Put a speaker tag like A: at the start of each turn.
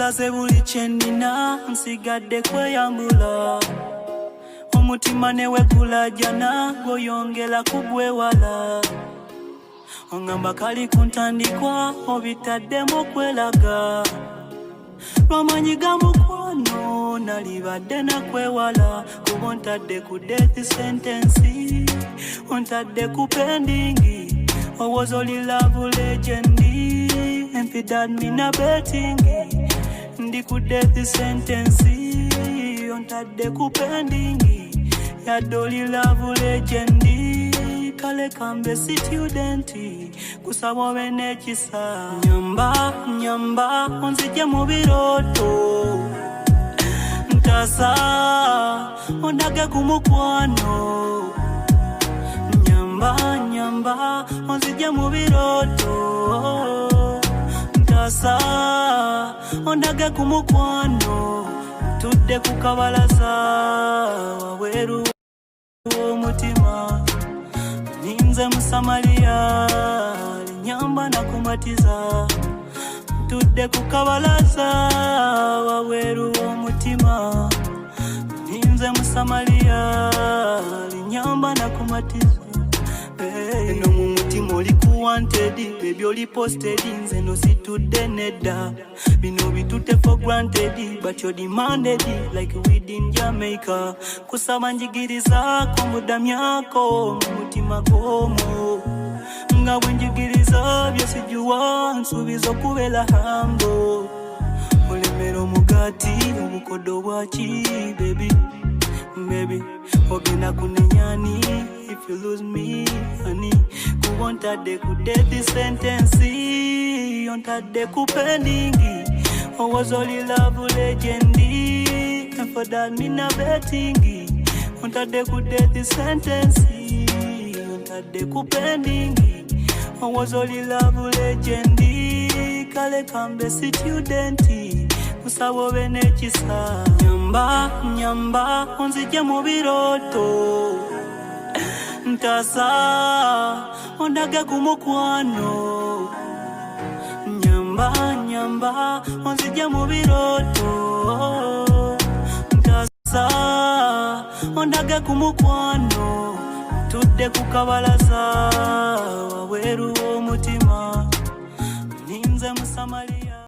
A: Nkulaze buli kyenina nsigadde kweyambula omutima ne wekulajana goyongera kugwewala ongamba kali kuntandikwa obitaddemu okwelaga lwamanyi gamukwano nalibadde nakwewala kuba ontadde ku death sentence ontadde ku pendingi owoza oli love legend empidad mina betting ndi ku death sentence ontadde ku pendingi yadde oli love legend kale kambe student kusaba obe n'ekisa nyamba onzije mu birooto ntasa ondage ku mukwano nyamba onzije mu birooto ntasa ondage ku mukwano tudde ku kabalaza wabweru w'omutima ninze Musamaliya linyamba nakumatiza tudde ku kabalaza wabweru w'omutima ninze Musamaliya linyamba nakumatiza eno mu mutima oli ku wanted baby oli posted nze no situdde nedda bino bitutte for granted but you're demanded like we in Jamaica kusaba njigirizaako mudamyako mu mutima gwomo nga bwe njigiriza byesijuwa nsuubiza okubeera hambo olemera omugati obukodo bwaki baby ogenda kunenyani if you lose me honey kuba ontadde ku death sentence ontadde ku pendingi owoza oli love legend and for that mina betting ontadde ku death sentence ontadde ku pendingi owoza oli love legend kale kambe student kusaba obe n'ekisa nyamba onzije mu birooto ntasa ondage ku mukwano nyamba onzije mu birooto ntasa ondage ku mukwano tudde ku kabalaza wabweru w'omutima ninze Musamaliya